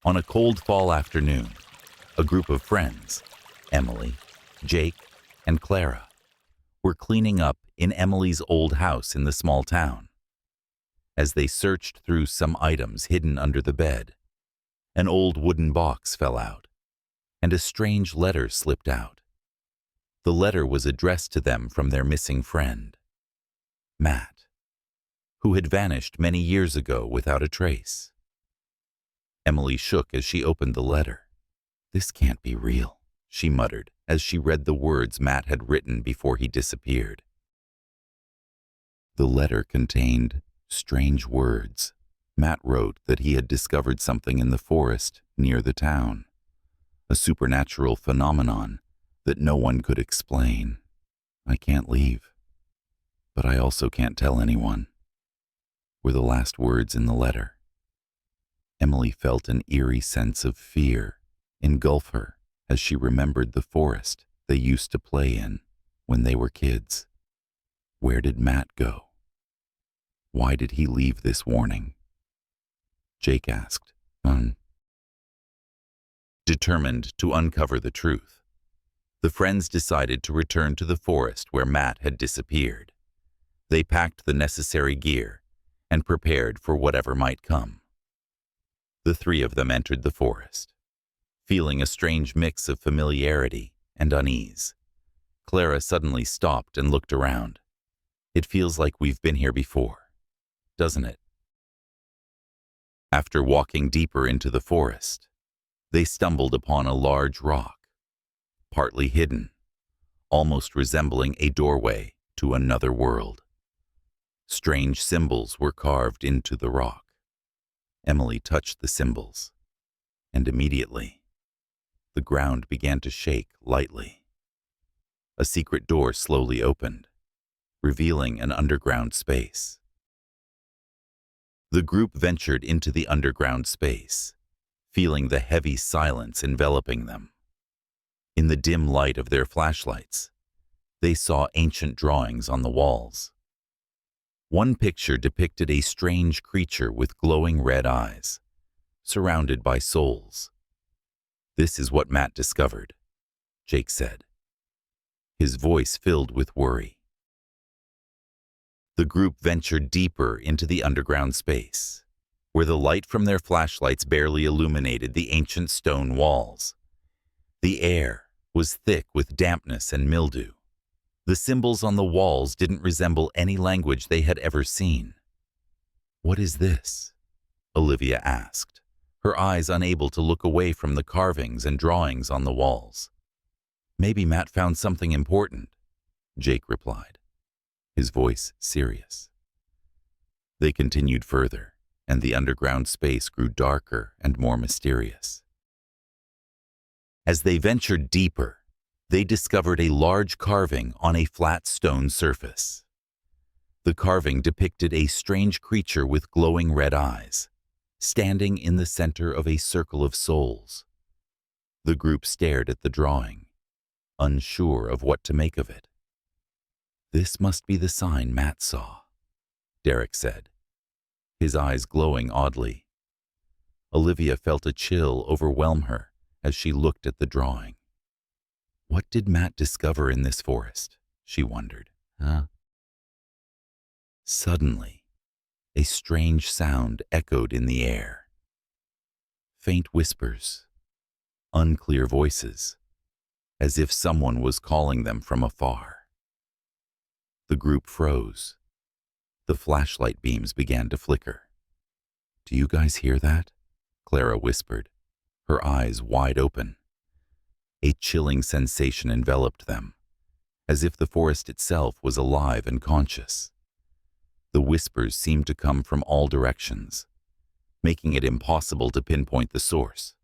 On a cold fall afternoon, a group of friends, Emily, Jake, and Clara, were cleaning up in Emily's old house in the small town. As they searched through some items hidden under the bed, an old wooden box fell out, and a strange letter slipped out. The letter was addressed to them from their missing friend, Matt, who had vanished many years ago without a trace. Emily shook as she opened the letter. "This can't be real," she muttered as she read the words Matt had written before he disappeared. The letter contained strange words. Matt wrote that he had discovered something in the forest near the town, a supernatural phenomenon that no one could explain. "I can't leave, but I also can't tell anyone," were the last words in the letter. Emily felt an eerie sense of fear engulf her as she remembered the forest they used to play in when they were kids. Where did Matt go? Why did he leave this warning? Jake asked, Determined to uncover the truth, the friends decided to return to the forest where Matt had disappeared. They packed the necessary gear and prepared for whatever might come. The three of them entered the forest, feeling a strange mix of familiarity and unease. Clara suddenly stopped and looked around. "It feels like we've been here before, doesn't it?" After walking deeper into the forest, they stumbled upon a large rock, partly hidden, almost resembling a doorway to another world. Strange symbols were carved into the rock. Emily touched the symbols, and immediately, the ground began to shake lightly. A secret door slowly opened, revealing an underground space. The group ventured into the underground space, feeling the heavy silence enveloping them. In the dim light of their flashlights, they saw ancient drawings on the walls. One picture depicted a strange creature with glowing red eyes, surrounded by souls. "This is what Matt discovered," Jake said, his voice filled with worry. The group ventured deeper into the underground space, where the light from their flashlights barely illuminated the ancient stone walls. The air was thick with dampness and mildew. The symbols on the walls didn't resemble any language they had ever seen. "What is this?" Olivia asked, her eyes unable to look away from the carvings and drawings on the walls. "Maybe Matt found something important," Jake replied, his voice serious. They continued further, and the underground space grew darker and more mysterious. As they ventured deeper, they discovered a large carving on a flat stone surface. The carving depicted a strange creature with glowing red eyes, standing in the center of a circle of souls. The group stared at the drawing, unsure of what to make of it. "This must be the sign Matt saw," Derek said, his eyes glowing oddly. Olivia felt a chill overwhelm her as she looked at the drawing. What did Matt discover in this forest? She wondered. Suddenly, a strange sound echoed in the air. Faint whispers, unclear voices, as if someone was calling them from afar. The group froze. The flashlight beams began to flicker. "Do you guys hear that?" Clara whispered, her eyes wide open. A chilling sensation enveloped them, as if the forest itself was alive and conscious. The whispers seemed to come from all directions, making it impossible to pinpoint the source.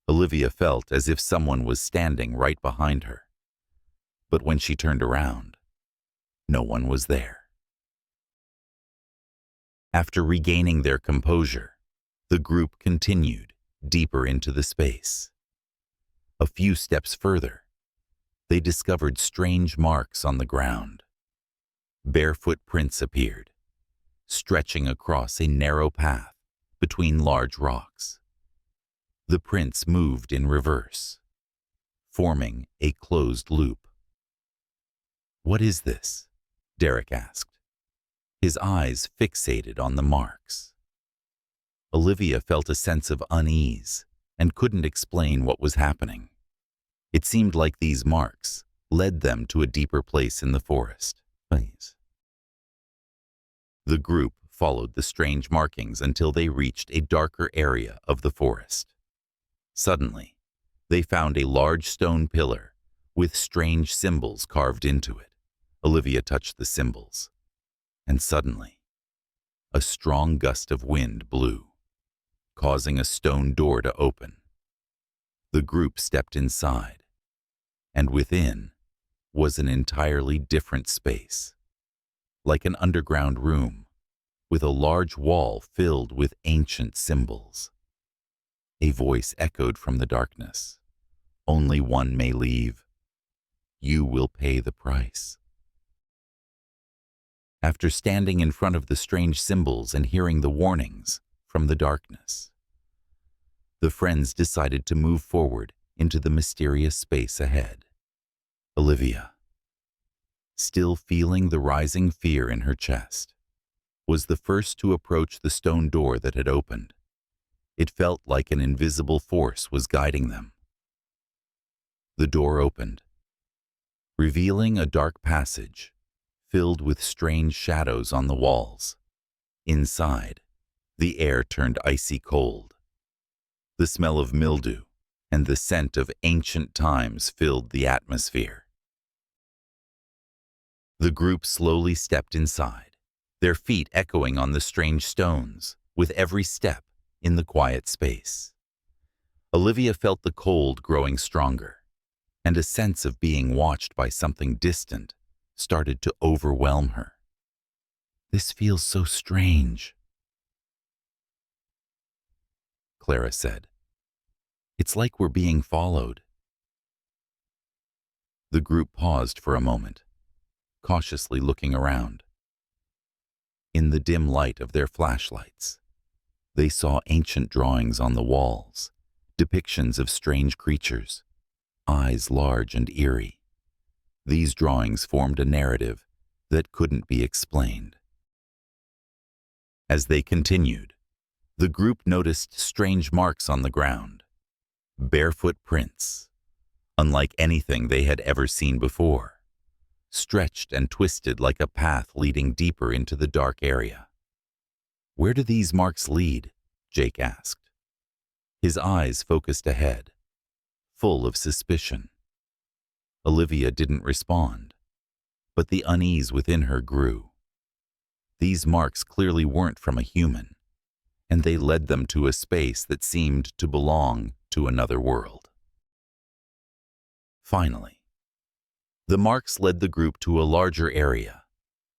Olivia felt as if someone was standing right behind her. But when she turned around, no one was there. After regaining their composure, the group continued deeper into the space. A few steps further, they discovered strange marks on the ground. Barefoot prints appeared, stretching across a narrow path between large rocks. The prints moved in reverse, forming a closed loop. "What is this?" Derek asked, his eyes fixated on the marks. Olivia felt a sense of unease and couldn't explain what was happening. It seemed like these marks led them to a deeper place in the forest. The group followed the strange markings until they reached a darker area of the forest. Suddenly, they found a large stone pillar with strange symbols carved into it. Olivia touched the symbols, and suddenly, a strong gust of wind blew, causing a stone door to open. The group stepped inside, and within was an entirely different space, like an underground room with a large wall filled with ancient symbols. A voice echoed from the darkness. "Only one may leave. You will pay the price." After standing in front of the strange symbols and hearing the warnings from the darkness, the friends decided to move forward into the mysterious space ahead. Olivia, still feeling the rising fear in her chest, was the first to approach the stone door that had opened. It felt like an invisible force was guiding them. The door opened, revealing a dark passage filled with strange shadows on the walls. Inside, the air turned icy cold. The smell of mildew and the scent of ancient times filled the atmosphere. The group slowly stepped inside, their feet echoing on the strange stones with every step in the quiet space. Olivia felt the cold growing stronger, and a sense of being watched by something distant started to overwhelm her. "This feels so strange," Clara said. "It's like we're being followed." The group paused for a moment, cautiously looking around. In the dim light of their flashlights, they saw ancient drawings on the walls, depictions of strange creatures, eyes large and eerie. These drawings formed a narrative that couldn't be explained. As they continued, the group noticed strange marks on the ground, barefoot prints, unlike anything they had ever seen before, stretched and twisted like a path leading deeper into the dark area. "Where do these marks lead?" Jake asked. His eyes focused ahead, full of suspicion. Olivia didn't respond, but the unease within her grew. These marks clearly weren't from a human, and they led them to a space that seemed to belong to another world. Finally, the marks led the group to a larger area,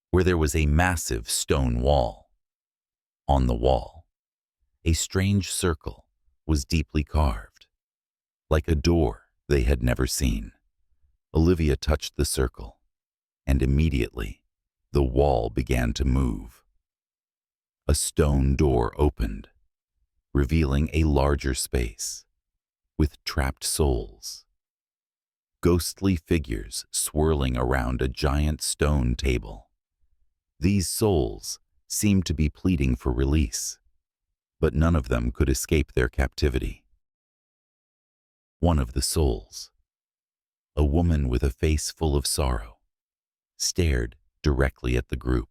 where there was a massive stone wall. On the wall, a strange circle was deeply carved, like a door they had never seen. Olivia touched the circle, and immediately the wall began to move. A stone door opened, revealing a larger space with trapped souls. Ghostly figures swirling around a giant stone table. These souls seemed to be pleading for release, but none of them could escape their captivity. One of the souls, a woman with a face full of sorrow, stared directly at the group.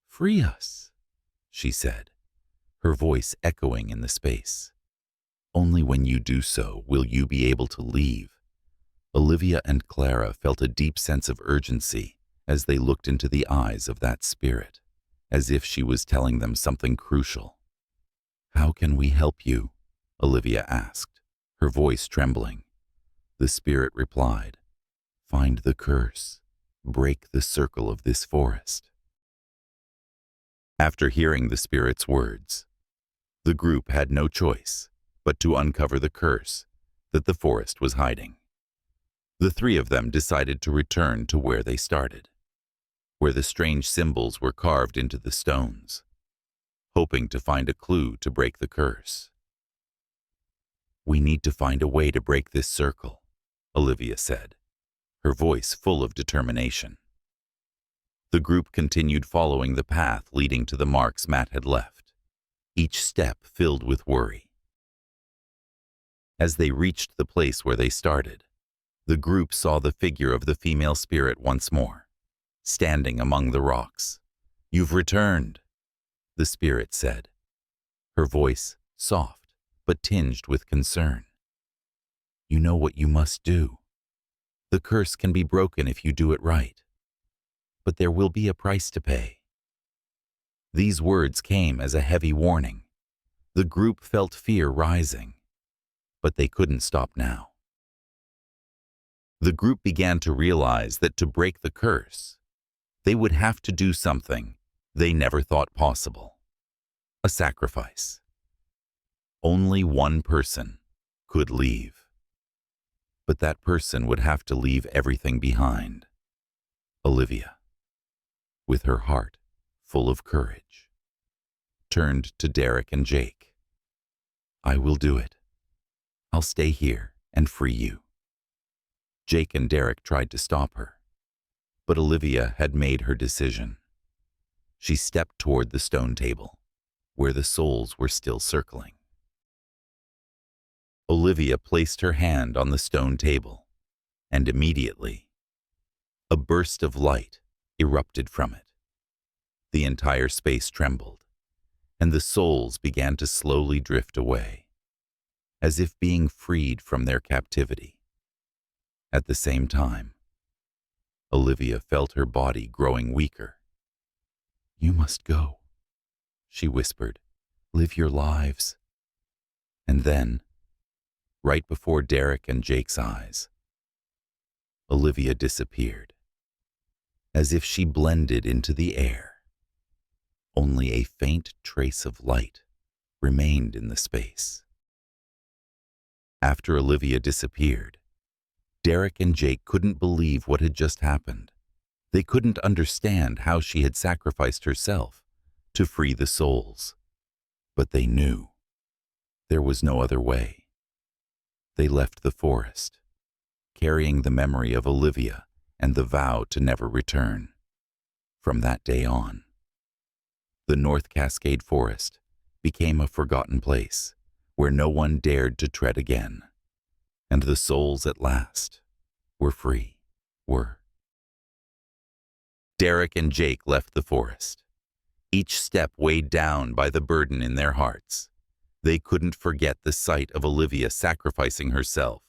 "Free us," she said, her voice echoing in the space. "Only when you do so will you be able to leave." Olivia and Clara felt a deep sense of urgency as they looked into the eyes of that spirit, as if she was telling them something crucial. "How can we help you?" Olivia asked, her voice trembling. The spirit replied, "Find the curse. Break the circle of this forest." After hearing the spirit's words, the group had no choice but to uncover the curse that the forest was hiding. The three of them decided to return to where they started, where the strange symbols were carved into the stones, hoping to find a clue to break the curse. "We need to find a way to break this circle," Olivia said, her voice full of determination. The group continued following the path leading to the marks Matt had left, each step filled with worry. As they reached the place where they started, the group saw the figure of the female spirit once more, standing among the rocks. "You've returned," the spirit said, her voice soft but tinged with concern. "You know what you must do. The curse can be broken if you do it right, but there will be a price to pay." These words came as a heavy warning. The group felt fear rising, but they couldn't stop now. The group began to realize that to break the curse, they would have to do something they never thought possible: a sacrifice. Only one person could leave, but that person would have to leave everything behind. Olivia, with her heart full of courage, turned to Derek and Jake. "I will do it. I'll stay here and free you." Jake and Derek tried to stop her, but Olivia had made her decision. She stepped toward the stone table, where the souls were still circling. Olivia placed her hand on the stone table, and immediately, a burst of light erupted from it. The entire space trembled, and the souls began to slowly drift away, as if being freed from their captivity. At the same time, Olivia felt her body growing weaker. "You must go," she whispered. "Live your lives." And then, right before Derek and Jake's eyes, Olivia disappeared, as if she blended into the air. Only a faint trace of light remained in the space. After Olivia disappeared, Derek and Jake couldn't believe what had just happened. They couldn't understand how she had sacrificed herself to free the souls. But they knew there was no other way. They left the forest, carrying the memory of Olivia and the vow to never return. From that day on, the North Cascade Forest became a forgotten place where no one dared to tread again, and the souls at last were free. Derek and Jake left the forest, each step weighed down by the burden in their hearts. They couldn't forget the sight of Olivia sacrificing herself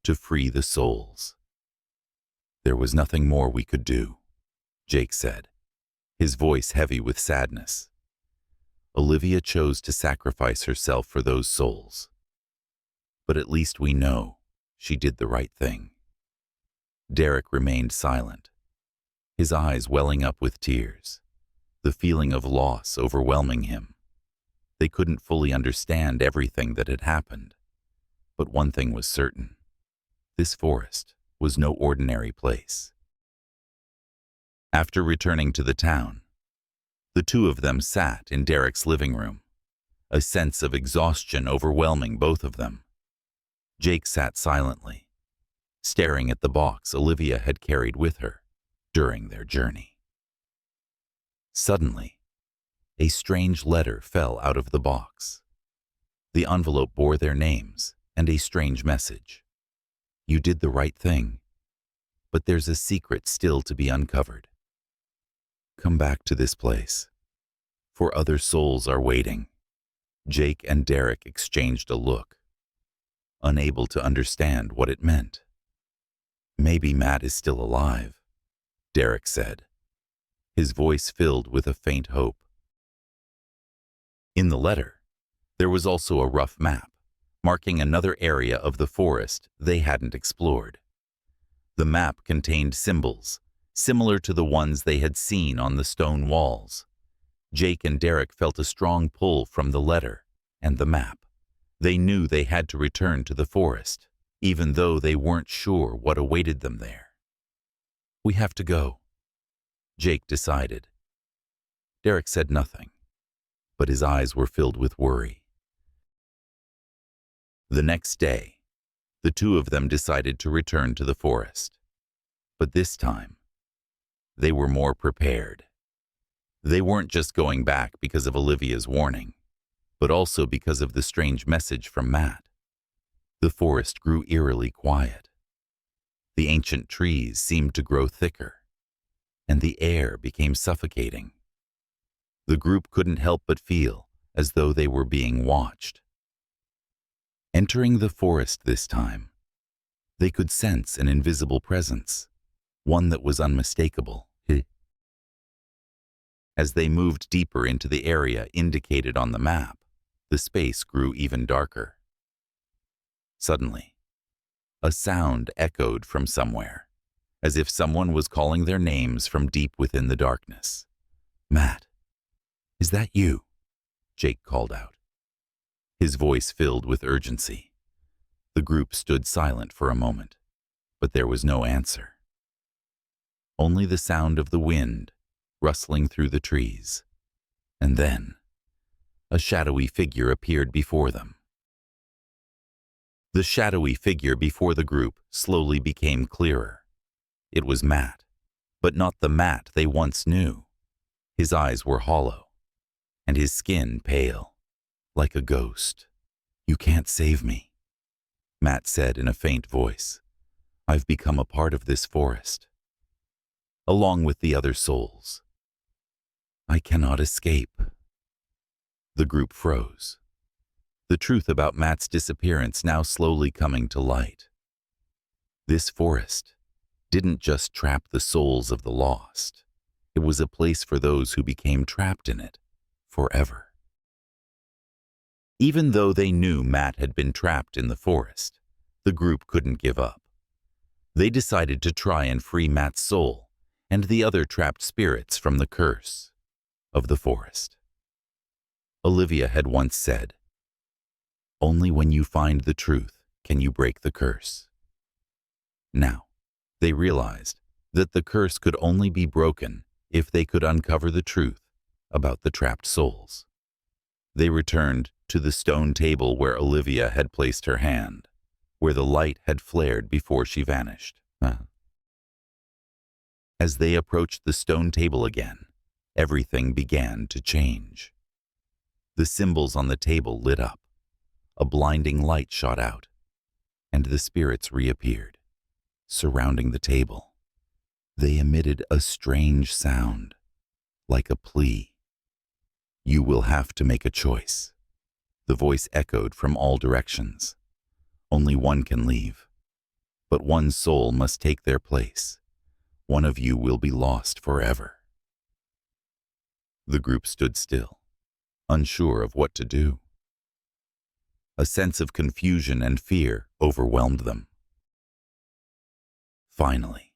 to free the souls. "There was nothing more we could do," Jake said, his voice heavy with sadness. "Olivia chose to sacrifice herself for those souls. But at least we know she did the right thing." Derek remained silent, his eyes welling up with tears, the feeling of loss overwhelming him. They couldn't fully understand everything that had happened, but one thing was certain: this forest was no ordinary place. After returning to the town, the two of them sat in Derek's living room, a sense of exhaustion overwhelming both of them. Jake sat silently, staring at the box Olivia had carried with her during their journey. Suddenly, a strange letter fell out of the box. The envelope bore their names and a strange message. "You did the right thing, but there's a secret still to be uncovered. Come back to this place, for other souls are waiting." Jake and Derek exchanged a look, unable to understand what it meant. "Maybe Matt is still alive," Derek said, his voice filled with a faint hope. In the letter, there was also a rough map, marking another area of the forest they hadn't explored. The map contained symbols, similar to the ones they had seen on the stone walls. Jake and Derek felt a strong pull from the letter and the map. They knew they had to return to the forest, even though they weren't sure what awaited them there. "We have to go," Jake decided. Derek said nothing, but his eyes were filled with worry. The next day, the two of them decided to return to the forest. But this time, they were more prepared. They weren't just going back because of Olivia's warning, but also because of the strange message from Matt. The forest grew eerily quiet. The ancient trees seemed to grow thicker, and the air became suffocating. The group couldn't help but feel as though they were being watched. Entering the forest this time, they could sense an invisible presence, one that was unmistakable. As they moved deeper into the area indicated on the map, the space grew even darker. Suddenly, a sound echoed from somewhere, as if someone was calling their names from deep within the darkness. "Matt, is that you?" Jake called out. His voice filled with urgency. The group stood silent for a moment, but there was no answer. Only the sound of the wind rustling through the trees. And then, a shadowy figure appeared before them. The shadowy figure before the group slowly became clearer. It was Matt, but not the Matt they once knew. His eyes were hollow, and his skin pale, like a ghost. "You can't save me," Matt said in a faint voice. "I've become a part of this forest, along with the other souls. I cannot escape." The group froze, the truth about Matt's disappearance now slowly coming to light. This forest didn't just trap the souls of the lost. It was a place for those who became trapped in it forever. Even though they knew Matt had been trapped in the forest, the group couldn't give up. They decided to try and free Matt's soul and the other trapped spirits from the curse of the forest. Olivia had once said, "Only when you find the truth can you break the curse." Now, they realized that the curse could only be broken if they could uncover the truth about the trapped souls. They returned to the stone table where Olivia had placed her hand, where the light had flared before she vanished. As they approached the stone table again, everything began to change. The symbols on the table lit up, a blinding light shot out, and the spirits reappeared, surrounding the table. They emitted a strange sound, like a plea. "You will have to make a choice." The voice echoed from all directions. "Only one can leave, but one soul must take their place. One of you will be lost forever." The group stood still, unsure of what to do. A sense of confusion and fear overwhelmed them. Finally,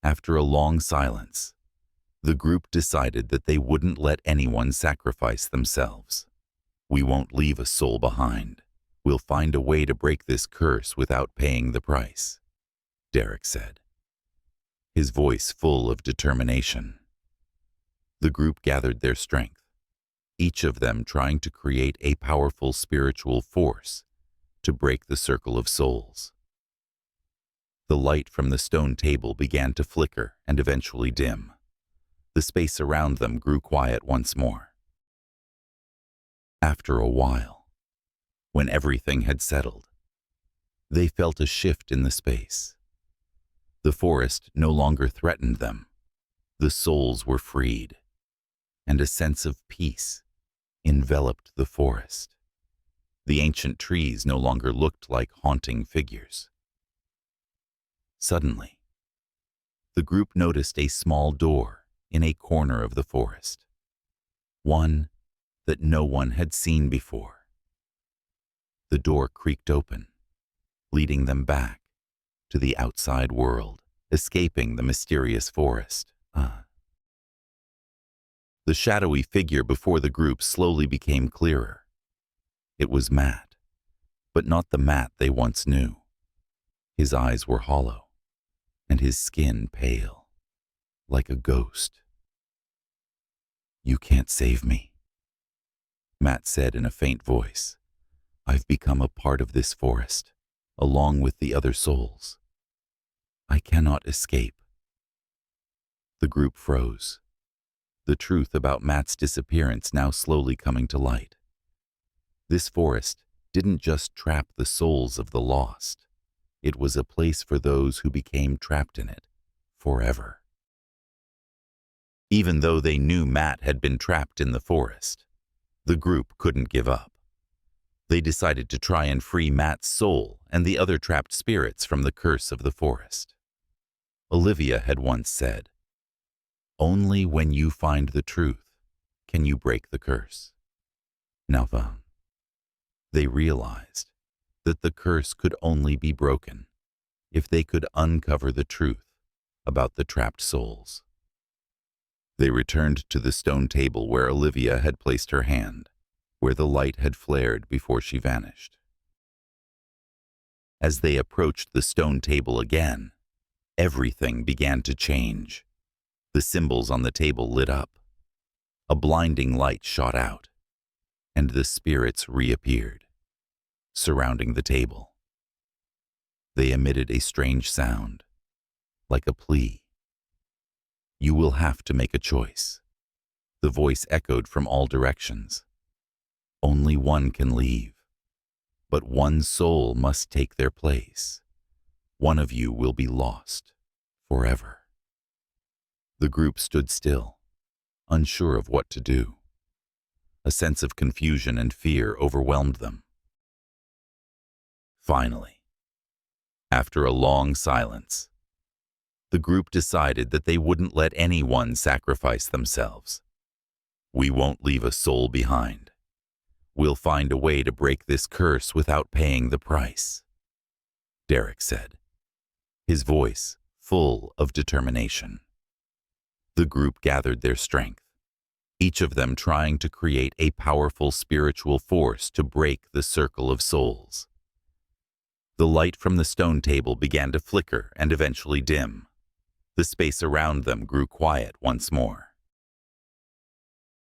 after a long silence, the group decided that they wouldn't let anyone sacrifice themselves. "We won't leave a soul behind. We'll find a way to break this curse without paying the price," Derek said, his voice full of determination. The group gathered their strength, each of them trying to create a powerful spiritual force to break the circle of souls. The light from the stone table began to flicker and eventually dim. The space around them grew quiet once more. After a while, when everything had settled, they felt a shift in the space. The forest no longer threatened them. The souls were freed, and a sense of peace enveloped the forest. The ancient trees no longer looked like haunting figures. Suddenly, the group noticed a small door in a corner of the forest, one that no one had seen before. The door creaked open, leading them back to the outside world, escaping the mysterious forest. The shadowy figure before the group slowly became clearer. It was Matt, but not the Matt they once knew. His eyes were hollow, and his skin pale, like a ghost. "You can't save me," Matt said in a faint voice. I've become a part of this forest, along with the other souls. I cannot escape. The group froze, the truth about Matt's disappearance now slowly coming to light. This forest didn't just trap the souls of the lost. It was a place for those who became trapped in it forever. Even though they knew Matt had been trapped in the forest, the group couldn't give up. They decided to try and free Matt's soul and the other trapped spirits from the curse of the forest. Olivia had once said, "Only when you find the truth can you break the curse." Now, they realized that the curse could only be broken if they could uncover the truth about the trapped souls. They returned to the stone table where Olivia had placed her hand, where the light had flared before she vanished. As they approached the stone table again, everything began to change. The symbols on the table lit up. A blinding light shot out, and the spirits reappeared, surrounding the table. They emitted a strange sound, like a plea. "You will have to make a choice." The voice echoed from all directions. "Only one can leave, but one soul must take their place. One of you will be lost forever." The group stood still, unsure of what to do. A sense of confusion and fear overwhelmed them. Finally, after a long silence, the group decided that they wouldn't let anyone sacrifice themselves. "We won't leave a soul behind. We'll find a way to break this curse without paying the price," Derek said, his voice full of determination. The group gathered their strength, each of them trying to create a powerful spiritual force to break the circle of souls. The light from the stone table began to flicker and eventually dim. The space around them grew quiet once more.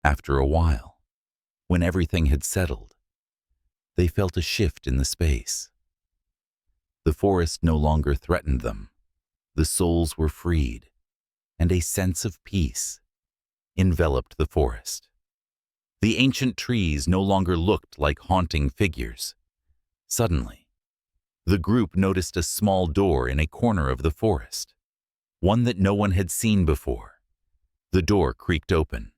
After a while, when everything had settled, they felt a shift in the space. The forest no longer threatened them. The souls were freed, and a sense of peace enveloped the forest. The ancient trees no longer looked like haunting figures. Suddenly, the group noticed a small door in a corner of the forest, one that no one had seen before. The door creaked open,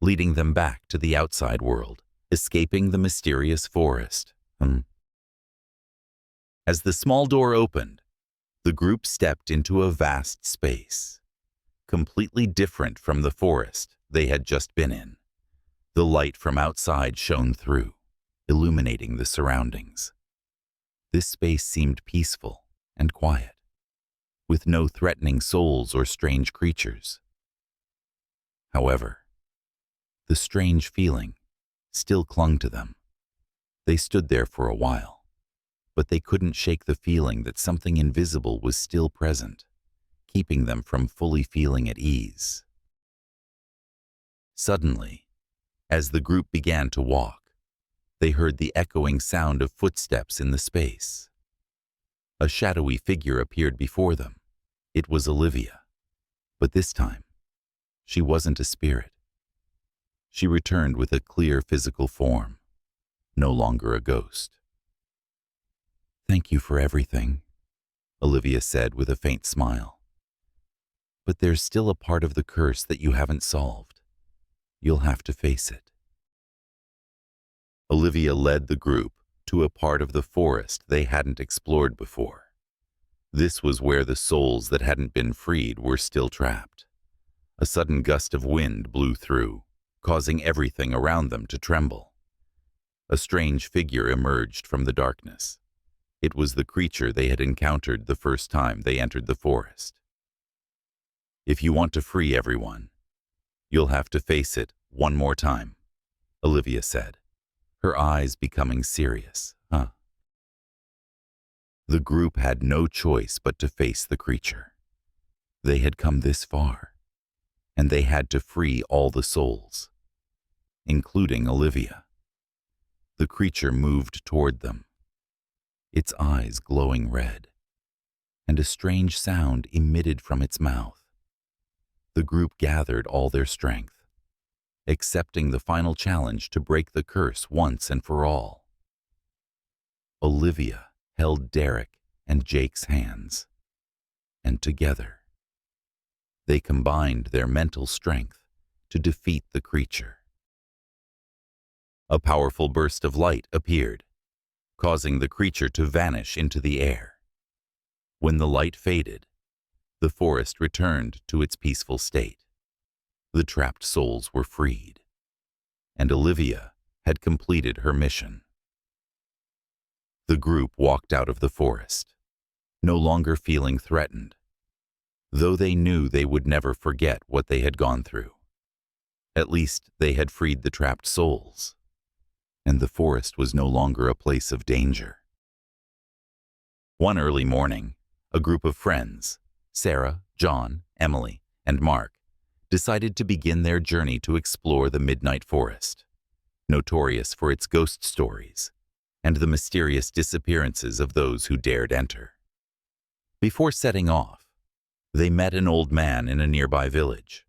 leading them back to the outside world, escaping the mysterious forest. As the small door opened, the group stepped into a vast space, completely different from the forest they had just been in. The light from outside shone through, illuminating the surroundings. This space seemed peaceful and quiet, with no threatening souls or strange creatures. However, the strange feeling still clung to them. They stood there for a while, but they couldn't shake the feeling that something invisible was still present, keeping them from fully feeling at ease. Suddenly, as the group began to walk, they heard the echoing sound of footsteps in the space. A shadowy figure appeared before them. It was Olivia, but this time, she wasn't a spirit. She returned with a clear physical form, no longer a ghost. "Thank you for everything," Olivia said with a faint smile. "But there's still a part of the curse that you haven't solved. You'll have to face it." Olivia led the group to a part of the forest they hadn't explored before. This was where the souls that hadn't been freed were still trapped. A sudden gust of wind blew through, causing everything around them to tremble. A strange figure emerged from the darkness. It was the creature they had encountered the first time they entered the forest. "If you want to free everyone, you'll have to face it one more time," Olivia said, her eyes becoming serious. The group had no choice but to face the creature. They had come this far, and they had to free all the souls, including Olivia. The creature moved toward them, its eyes glowing red, and a strange sound emitted from its mouth. The group gathered all their strength, accepting the final challenge to break the curse once and for all. Olivia held Derek and Jake's hands, and together, they combined their mental strength to defeat the creature. A powerful burst of light appeared, causing the creature to vanish into the air. When the light faded, the forest returned to its peaceful state. The trapped souls were freed, and Olivia had completed her mission. The group walked out of the forest, no longer feeling threatened, though they knew they would never forget what they had gone through. At least they had freed the trapped souls, and the forest was no longer a place of danger. One early morning, a group of friends, Sarah, John, Emily, and Mark, decided to begin their journey to explore the Midnight Forest, notorious for its ghost stories and the mysterious disappearances of those who dared enter. Before setting off, they met an old man in a nearby village.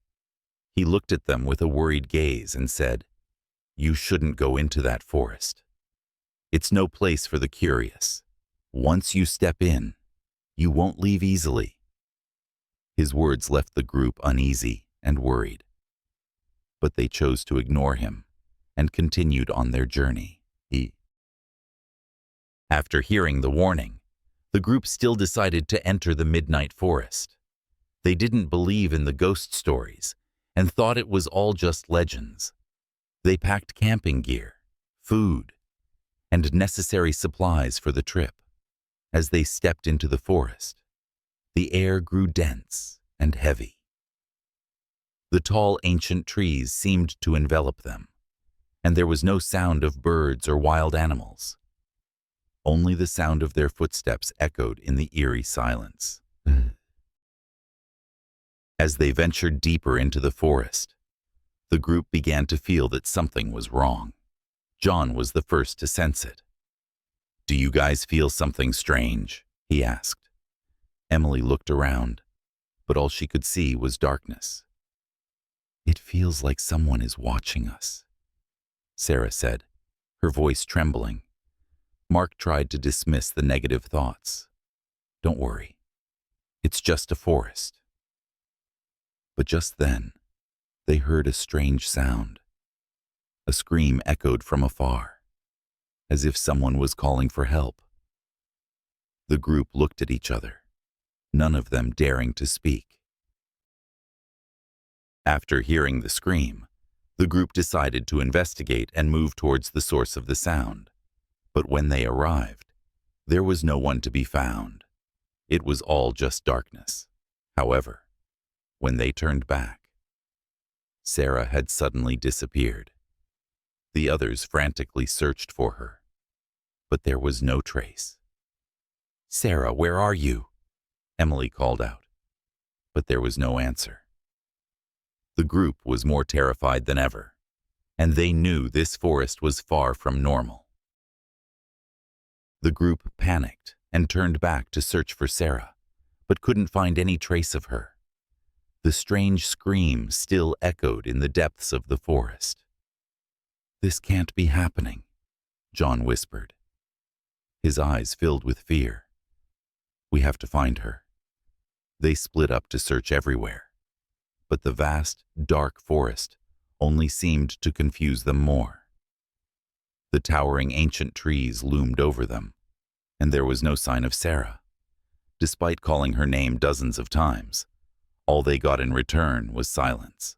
He looked at them with a worried gaze and said, "You shouldn't go into that forest. It's no place for the curious. Once you step in, you won't leave easily." His words left the group uneasy and worried, but they chose to ignore him and continued on their journey. After hearing the warning, the group still decided to enter the Midnight Forest. They didn't believe in the ghost stories and thought it was all just legends. They packed camping gear, food, and necessary supplies for the trip. As they stepped into the forest, the air grew dense and heavy. The tall ancient trees seemed to envelop them, and there was no sound of birds or wild animals. Only the sound of their footsteps echoed in the eerie silence. As they ventured deeper into the forest, the group began to feel that something was wrong. John was the first to sense it. "Do you guys feel something strange?" he asked. Emily looked around, but all she could see was darkness. "It feels like someone is watching us," Sarah said, her voice trembling. Mark tried to dismiss the negative thoughts. "Don't worry, it's just a forest." But just then, they heard a strange sound. A scream echoed from afar, as if someone was calling for help. The group looked at each other, none of them daring to speak. After hearing the scream, the group decided to investigate and move towards the source of the sound. But when they arrived, there was no one to be found. It was all just darkness. However, when they turned back, Sarah had suddenly disappeared. The others frantically searched for her, but there was no trace. "Sarah, where are you?" Emily called out, but there was no answer. The group was more terrified than ever, and they knew this forest was far from normal. The group panicked and turned back to search for Sarah, but couldn't find any trace of her. The strange scream still echoed in the depths of the forest. "This can't be happening," John whispered. His eyes filled with fear. "We have to find her." They split up to search everywhere, but the vast, dark forest only seemed to confuse them more. The towering ancient trees loomed over them, and there was no sign of Sarah. Despite calling her name dozens of times, all they got in return was silence.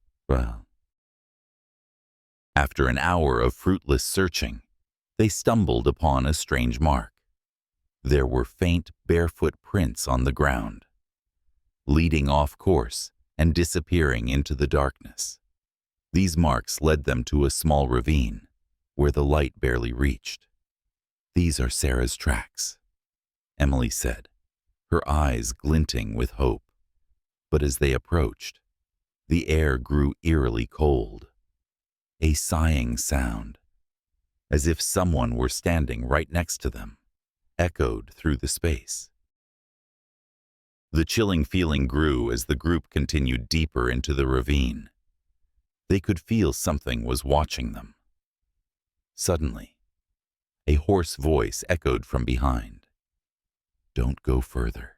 After an hour of fruitless searching, they stumbled upon a strange mark. There were faint, barefoot prints on the ground, leading off course and disappearing into the darkness. These marks led them to a small ravine, where the light barely reached. "These are Sarah's tracks," Emily said, her eyes glinting with hope. But as they approached, the air grew eerily cold. A sighing sound, as if someone were standing right next to them, echoed through the space. The chilling feeling grew as the group continued deeper into the ravine. They could feel something was watching them. Suddenly, a hoarse voice echoed from behind. "Don't go further.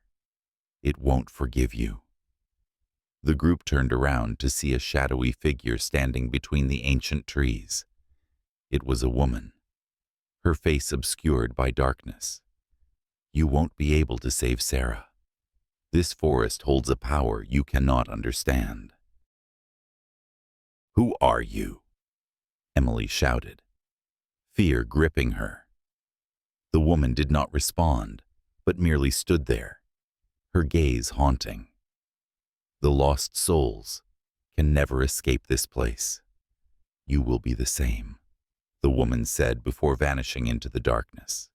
It won't forgive you." The group turned around to see a shadowy figure standing between the ancient trees. It was a woman, her face obscured by darkness. "You won't be able to save Sarah. This forest holds a power you cannot understand." "Who are you?" Emily shouted, fear gripping her. The woman did not respond, but merely stood there, her gaze haunting. "The lost souls can never escape this place. You will be the same," the woman said before vanishing into the darkness.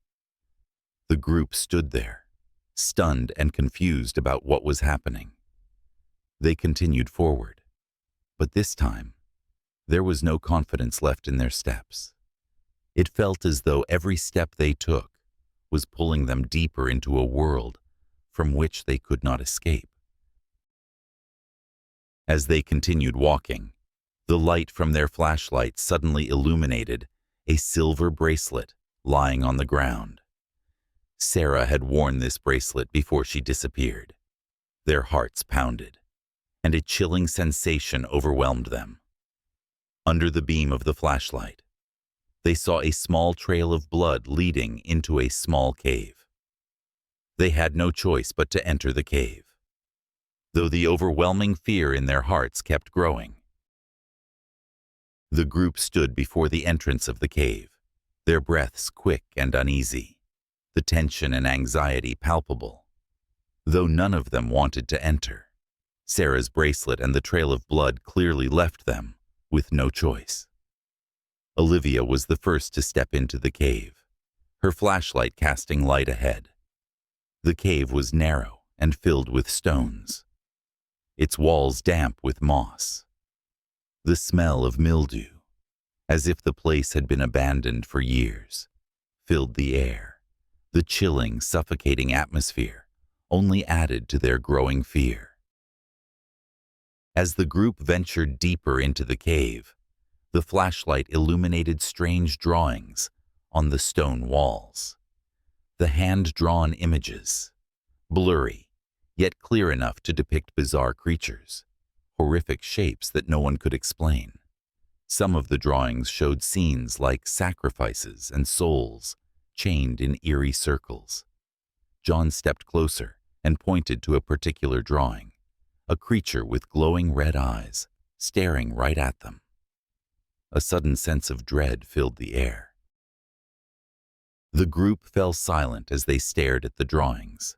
The group stood there, stunned and confused about what was happening. They continued forward, but this time, there was no confidence left in their steps. It felt as though every step they took was pulling them deeper into a world from which they could not escape. As they continued walking, the light from their flashlight suddenly illuminated a silver bracelet lying on the ground. Sarah had worn this bracelet before she disappeared. Their hearts pounded, and a chilling sensation overwhelmed them. Under the beam of the flashlight, they saw a small trail of blood leading into a small cave. They had no choice but to enter the cave, though the overwhelming fear in their hearts kept growing. The group stood before the entrance of the cave, their breaths quick and uneasy, the tension and anxiety palpable. Though none of them wanted to enter, Sarah's bracelet and the trail of blood clearly left them with no choice. Olivia was the first to step into the cave, her flashlight casting light ahead. The cave was narrow and filled with stones, its walls damp with moss. The smell of mildew, as if the place had been abandoned for years, filled the air. The chilling, suffocating atmosphere only added to their growing fear. As the group ventured deeper into the cave, the flashlight illuminated strange drawings on the stone walls. The hand-drawn images, blurry, yet clear enough to depict bizarre creatures, horrific shapes that no one could explain. Some of the drawings showed scenes like sacrifices and souls chained in eerie circles. John stepped closer and pointed to a particular drawing, a creature with glowing red eyes, staring right at them. A sudden sense of dread filled the air. The group fell silent as they stared at the drawings.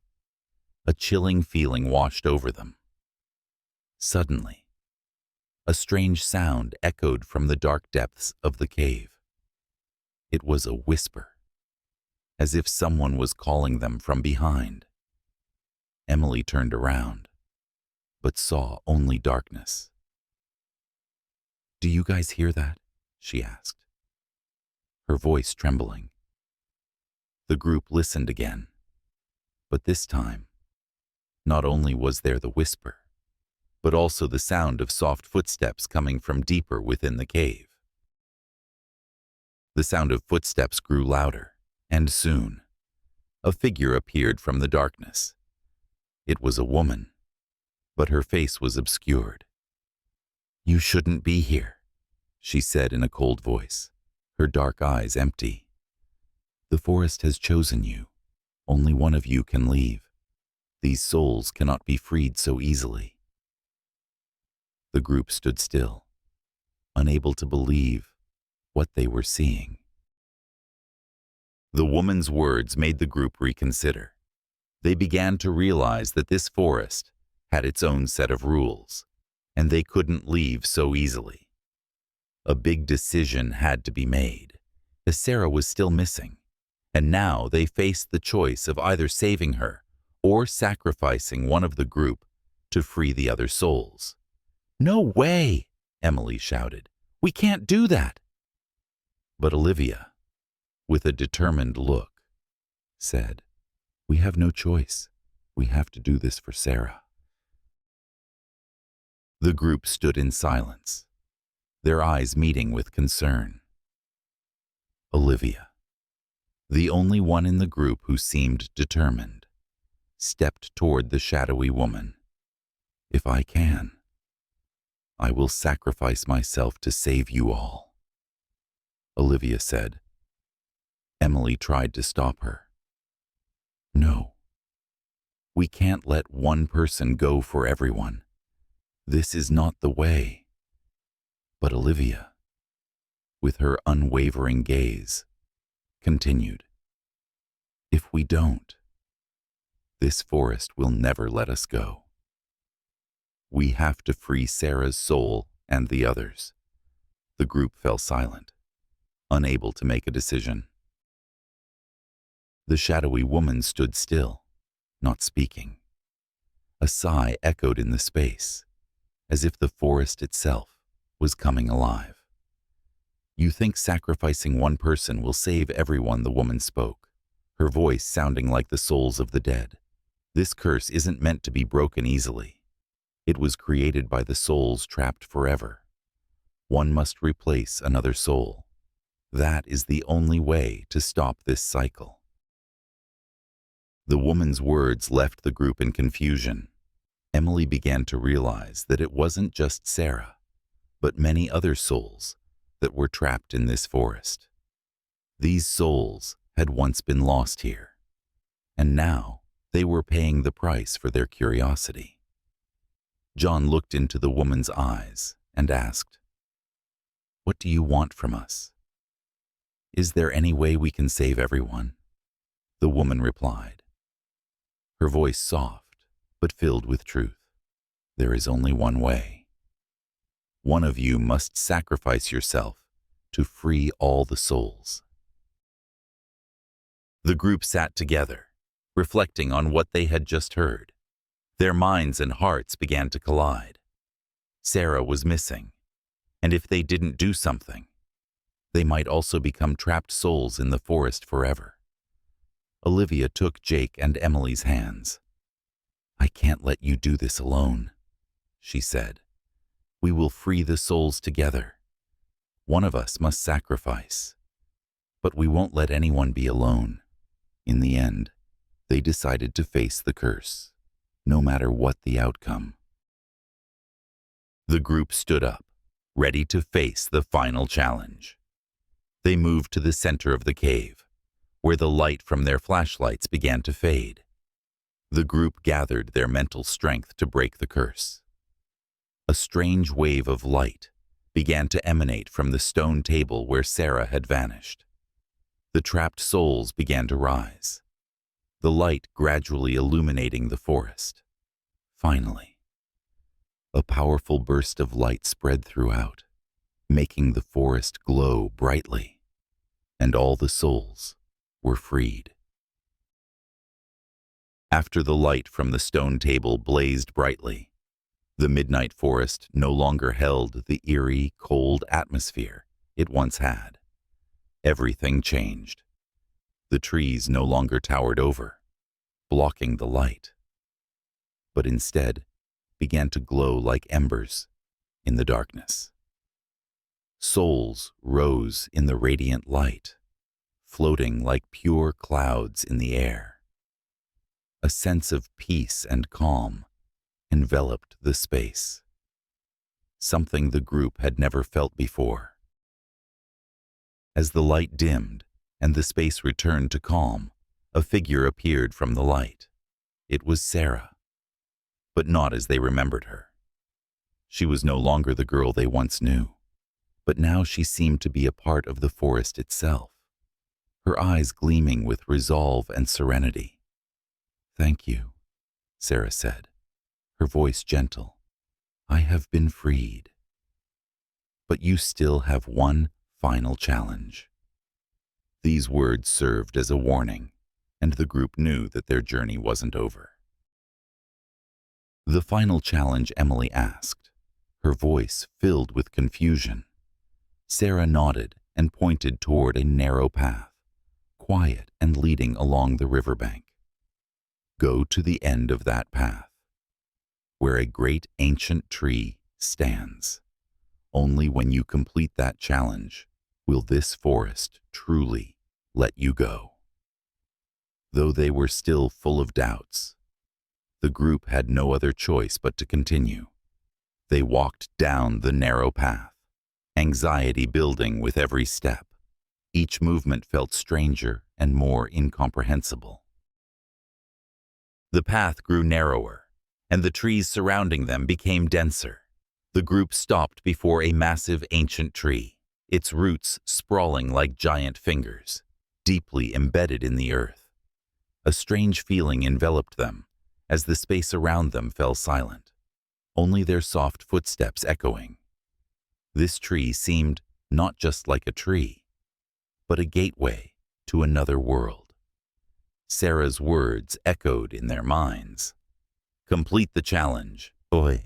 A chilling feeling washed over them. Suddenly, a strange sound echoed from the dark depths of the cave. It was a whisper, as if someone was calling them from behind. Emily turned around, but saw only darkness. "Do you guys hear that?" she asked, her voice trembling. The group listened again, but this time, not only was there the whisper, but also the sound of soft footsteps coming from deeper within the cave. The sound of footsteps grew louder, and soon, a figure appeared from the darkness. It was a woman, but her face was obscured. "You shouldn't be here," she said in a cold voice, her dark eyes empty. "The forest has chosen you. Only one of you can leave. These souls cannot be freed so easily." The group stood still, unable to believe what they were seeing. The woman's words made the group reconsider. They began to realize that this forest had its own set of rules, and they couldn't leave so easily. A big decision had to be made, as Sarah was still missing, and now they faced the choice of either saving her or sacrificing one of the group to free the other souls. "No way!" Emily shouted. "We can't do that!" But Olivia, with a determined look, said, "We have no choice. We have to do this for Sarah." The group stood in silence, their eyes meeting with concern. Olivia, the only one in the group who seemed determined, stepped toward the shadowy woman. "If I can, I will sacrifice myself to save you all," Olivia said. Emily tried to stop her. "No, we can't let one person go for everyone. This is not the way." But Olivia, with her unwavering gaze, continued, "If we don't, this forest will never let us go. We have to free Sarah's soul and the others." The group fell silent, unable to make a decision. The shadowy woman stood still, not speaking. A sigh echoed in the space, as if the forest itself was coming alive. "You think sacrificing one person will save everyone," the woman spoke, her voice sounding like the souls of the dead. "This curse isn't meant to be broken easily. It was created by the souls trapped forever. One must replace another soul. That is the only way to stop this cycle." The woman's words left the group in confusion. Emily began to realize that it wasn't just Sarah, but many other souls that were trapped in this forest. These souls had once been lost here, and now they were paying the price for their curiosity. John looked into the woman's eyes and asked, "What do you want from us? Is there any way we can save everyone?" The woman replied, her voice soft but filled with truth. "There is only one way. One of you must sacrifice yourself to free all the souls." The group sat together, reflecting on what they had just heard. Their minds and hearts began to collide. Sarah was missing, and if they didn't do something, they might also become trapped souls in the forest forever. Olivia took Jake and Emily's hands. "I can't let you do this alone," she said. "We will free the souls together. One of us must sacrifice, but we won't let anyone be alone." In the end, they decided to face the curse, no matter what the outcome. The group stood up, ready to face the final challenge. They moved to the center of the cave, where the light from their flashlights began to fade. The group gathered their mental strength to break the curse. A strange wave of light began to emanate from the stone table where Sarah had vanished. The trapped souls began to rise, the light gradually illuminating the forest. Finally, a powerful burst of light spread throughout, making the forest glow brightly, and all the souls were freed. After the light from the stone table blazed brightly, the midnight forest no longer held the eerie, cold atmosphere it once had. Everything changed. The trees no longer towered over, blocking the light, but instead began to glow like embers in the darkness. Souls rose in the radiant light, floating like pure clouds in the air. A sense of peace and calm enveloped the space, something the group had never felt before. As the light dimmed and the space returned to calm, a figure appeared from the light. It was Sarah, but not as they remembered her. She was no longer the girl they once knew, but now she seemed to be a part of the forest itself, her eyes gleaming with resolve and serenity. "Thank you," Sarah said, her voice gentle. "I have been freed. But you still have one final challenge." These words served as a warning, and the group knew that their journey wasn't over. The final challenge Emily asked, her voice filled with confusion. Sarah nodded and pointed toward a narrow path, quiet and leading along the riverbank. Go to the end of that path, where a great ancient tree stands. Only when you complete that challenge will this forest truly let you go. Though they were still full of doubts, the group had no other choice but to continue. They walked down the narrow path, anxiety building with every step. Each movement felt stranger and more incomprehensible. The path grew narrower, and the trees surrounding them became denser. The group stopped before a massive ancient tree, its roots sprawling like giant fingers, deeply embedded in the earth. A strange feeling enveloped them as the space around them fell silent, only their soft footsteps echoing. This tree seemed not just like a tree, but a gateway to another world. Sarah's words echoed in their minds. Complete the challenge, boy.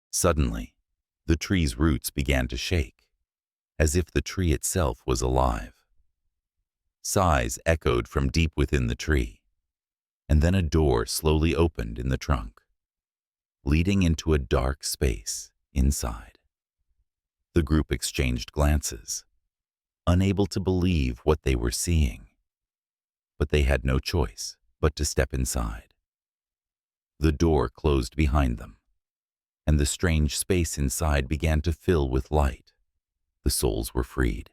Suddenly, the tree's roots began to shake, as if the tree itself was alive. Sighs echoed from deep within the tree, and then a door slowly opened in the trunk, leading into a dark space inside. The group exchanged glances, unable to believe what they were seeing. But they had no choice but to step inside. The door closed behind them, and the strange space inside began to fill with light. The souls were freed,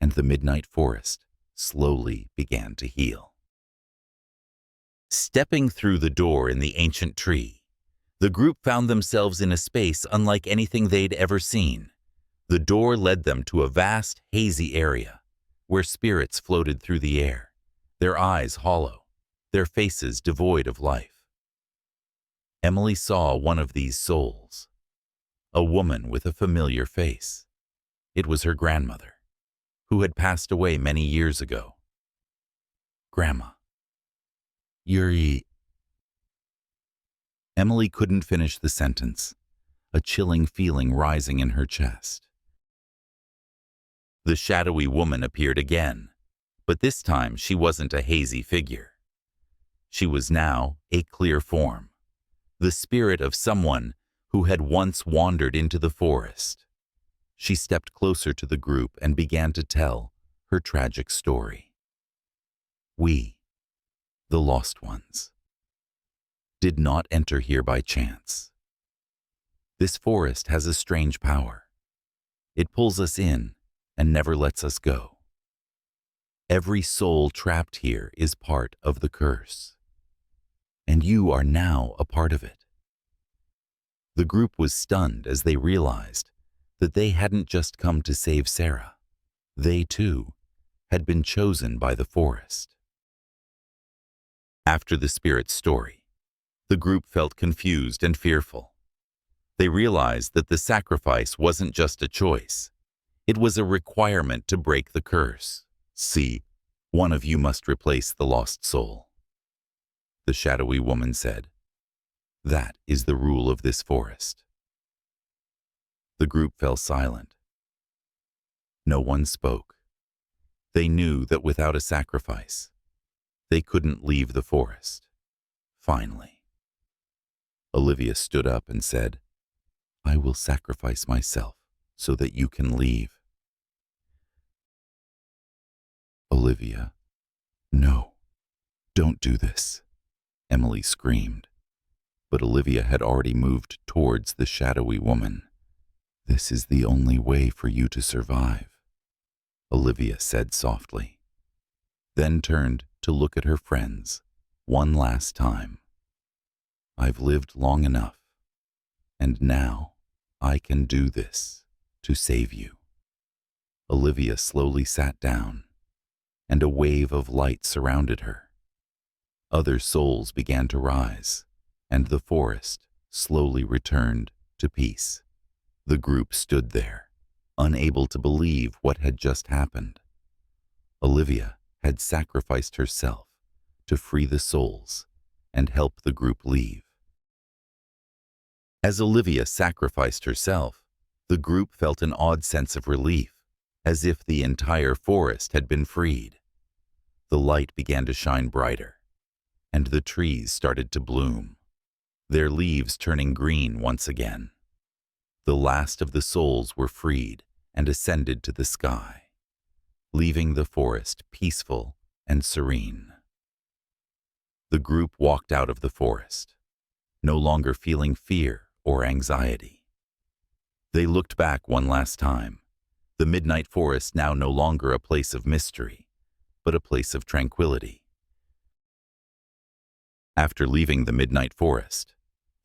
and the midnight forest slowly began to heal. Stepping through the door in the ancient tree, the group found themselves in a space unlike anything they'd ever seen. The door led them to a vast, hazy area where spirits floated through the air, their eyes hollow, their faces devoid of life. Emily saw one of these souls, a woman with a familiar face. It was her grandmother, who had passed away many years ago. Grandma. Yuri. Emily couldn't finish the sentence, a chilling feeling rising in her chest. The shadowy woman appeared again, but this time she wasn't a hazy figure. She was now a clear form, the spirit of someone who had once wandered into the forest. She stepped closer to the group and began to tell her tragic story. We, the lost ones, did not enter here by chance. This forest has a strange power. It pulls us in and never lets us go. Every soul trapped here is part of the curse, and you are now a part of it. The group was stunned as they realized that they hadn't just come to save Sarah. They, too, had been chosen by the forest. After the spirit's story, the group felt confused and fearful. They realized that the sacrifice wasn't just a choice. It was a requirement to break the curse. See, one of you must replace the lost soul. The shadowy woman said, "That is the rule of this forest." The group fell silent. No one spoke. They knew that without a sacrifice, they couldn't leave the forest. Finally, Olivia stood up and said, "I will sacrifice myself so that you can leave." Olivia, "No, don't do this," Emily screamed. But Olivia had already moved towards the shadowy woman. "This is the only way for you to survive," Olivia said softly, then turned to look at her friends one last time. "I've lived long enough, and now I can do this to save you." Olivia slowly sat down, and a wave of light surrounded her. Other souls began to rise, and the forest slowly returned to peace. The group stood there, unable to believe what had just happened. Olivia had sacrificed herself to free the souls and help the group leave. As Olivia sacrificed herself, the group felt an odd sense of relief, as if the entire forest had been freed. The light began to shine brighter, and the trees started to bloom, their leaves turning green once again. The last of the souls were freed and ascended to the sky, leaving the forest peaceful and serene. The group walked out of the forest, no longer feeling fear or anxiety. They looked back one last time, the midnight forest now no longer a place of mystery, but a place of tranquility. After leaving the midnight forest,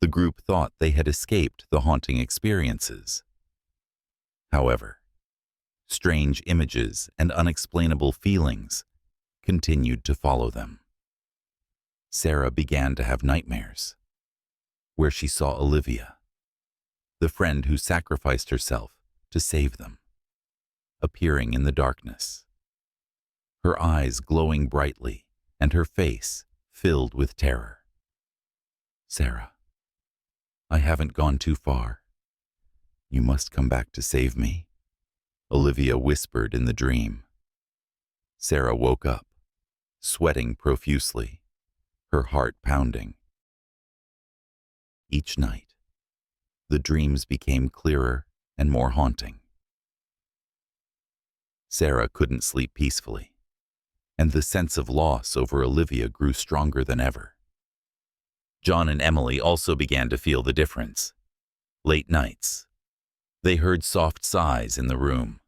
the group thought they had escaped the haunting experiences. However, strange images and unexplainable feelings continued to follow them. Sarah began to have nightmares, where she saw Olivia, the friend who sacrificed herself to save them, appearing in the darkness, her eyes glowing brightly and her face filled with terror. "Sarah, I haven't gone too far. You must come back to save me," Olivia whispered in the dream. Sarah woke up, sweating profusely, her heart pounding. Each night, the dreams became clearer and more haunting. Sarah couldn't sleep peacefully, and the sense of loss over Olivia grew stronger than ever. John and Emily also began to feel the difference. Late nights, they heard soft sighs in the room,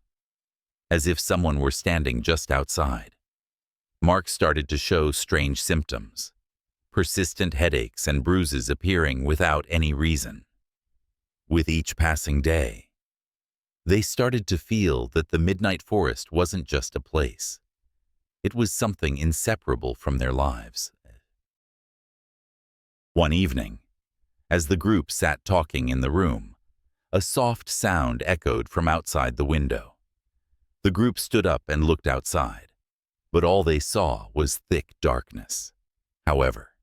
as if someone were standing just outside. Mark started to show strange symptoms, persistent headaches and bruises appearing without any reason. With each passing day, they started to feel that the midnight forest wasn't just a place. It was something inseparable from their lives. One evening, as the group sat talking in the room, a soft sound echoed from outside the window. The group stood up and looked outside, but all they saw was thick darkness. However,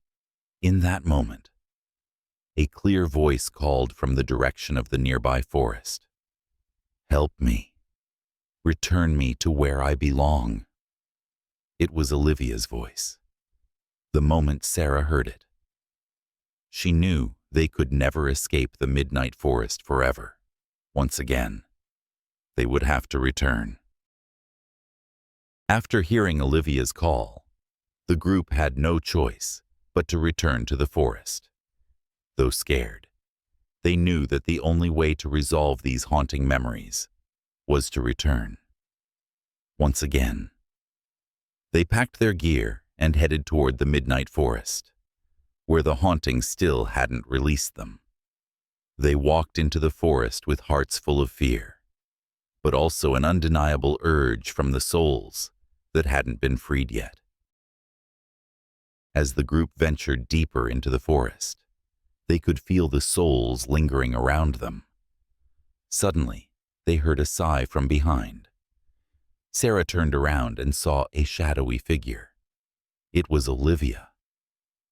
in that moment, a clear voice called from the direction of the nearby forest. "Help me. Return me to where I belong." It was Olivia's voice. The moment Sarah heard it, she knew they could never escape the midnight forest forever. Once again, they would have to return. After hearing Olivia's call, the group had no choice but to return to the forest. Though scared, they knew that the only way to resolve these haunting memories was to return. Once again, they packed their gear and headed toward the midnight forest, where the haunting still hadn't released them. They walked into the forest with hearts full of fear, but also an undeniable urge from the souls that hadn't been freed yet. As the group ventured deeper into the forest, they could feel the souls lingering around them. Suddenly, they heard a sigh from behind. Sarah turned around and saw a shadowy figure. It was Olivia.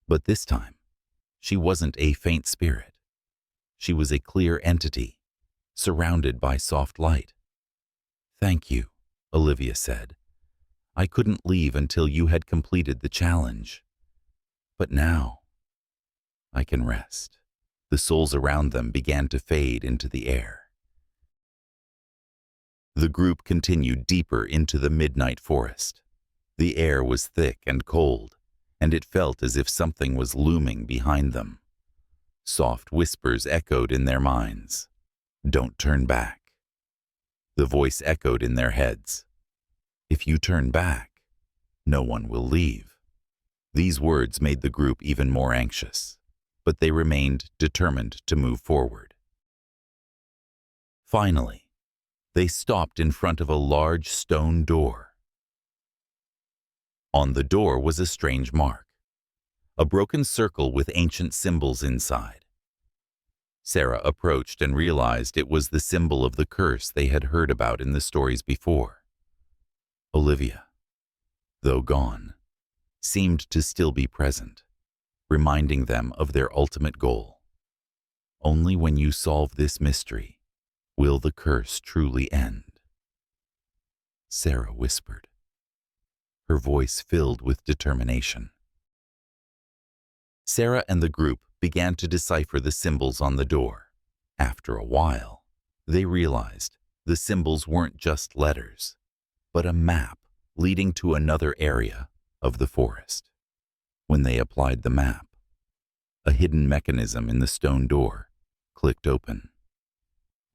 But this time, she wasn't a faint spirit. She was a clear entity, surrounded by soft light. "Thank you," Olivia said. "I couldn't leave until you had completed the challenge. But now, I can rest." The souls around them began to fade into the air. The group continued deeper into the midnight forest. The air was thick and cold, and it felt as if something was looming behind them. Soft whispers echoed in their minds. "Don't turn back." The voice echoed in their heads. "If you turn back, no one will leave." These words made the group even more anxious, but they remained determined to move forward. Finally, they stopped in front of a large stone door. On the door was a strange mark, a broken circle with ancient symbols inside. Sarah approached and realized it was the symbol of the curse they had heard about in the stories before. Olivia, though gone, seemed to still be present, reminding them of their ultimate goal. Only when you solve this mystery will the curse truly end. Sarah whispered, her voice filled with determination. Sarah and the group began to decipher the symbols on the door. After a while, they realized the symbols weren't just letters, but a map leading to another area of the forest. When they applied the map, a hidden mechanism in the stone door clicked open,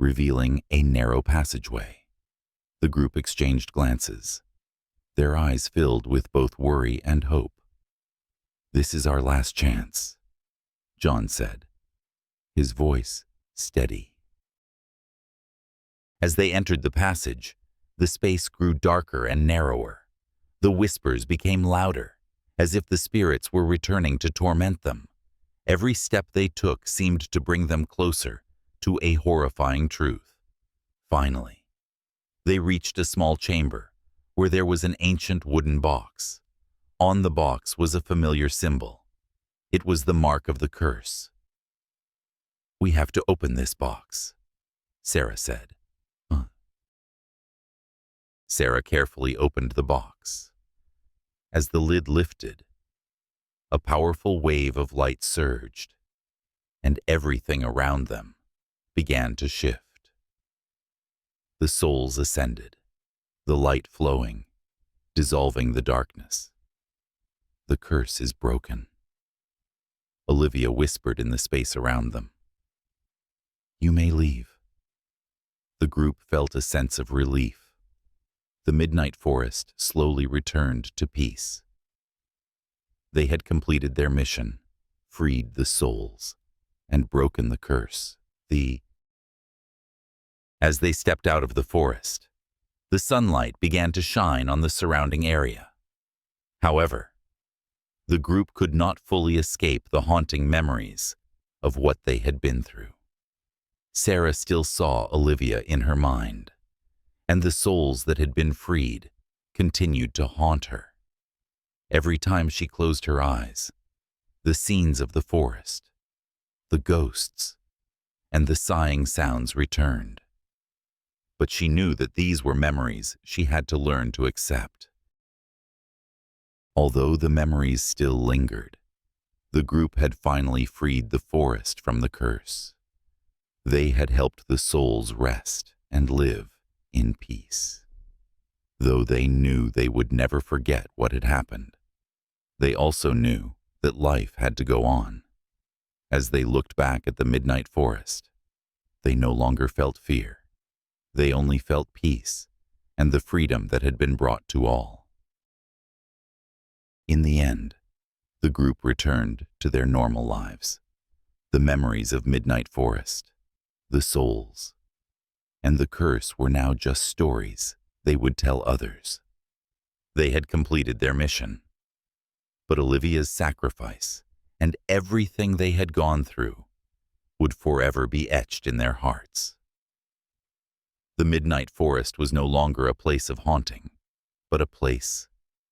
revealing a narrow passageway. The group exchanged glances, their eyes filled with both worry and hope. "This is our last chance," John said, his voice steady. As they entered the passage, the space grew darker and narrower. The whispers became louder, as if the spirits were returning to torment them. Every step they took seemed to bring them closer to a horrifying truth. Finally, they reached a small chamber where there was an ancient wooden box. On the box was a familiar symbol. It was the mark of the curse. "We have to open this box," Sarah said. Sarah carefully opened the box. As the lid lifted, a powerful wave of light surged, and everything around them began to shift. The souls ascended, the light flowing, dissolving the darkness. "The curse is broken," Olivia whispered in the space around them. "You may leave." The group felt a sense of relief. The midnight forest slowly returned to peace. They had completed their mission, freed the souls, and broken the curse. As they stepped out of the forest, the sunlight began to shine on the surrounding area. However, the group could not fully escape the haunting memories of what they had been through. Sarah still saw Olivia in her mind, and the souls that had been freed continued to haunt her. Every time she closed her eyes, the scenes of the forest, the ghosts, and the sighing sounds returned. But she knew that these were memories she had to learn to accept. Although the memories still lingered, the group had finally freed the forest from the curse. They had helped the souls rest and live in peace. Though they knew they would never forget what had happened, they also knew that life had to go on. As they looked back at the midnight forest, they no longer felt fear. They only felt peace and the freedom that had been brought to all. In the end, the group returned to their normal lives. The memories of Midnight Forest, the souls, and the curse were now just stories they would tell others. They had completed their mission, but Olivia's sacrifice and everything they had gone through would forever be etched in their hearts. The Midnight Forest was no longer a place of haunting, but a place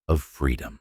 of freedom.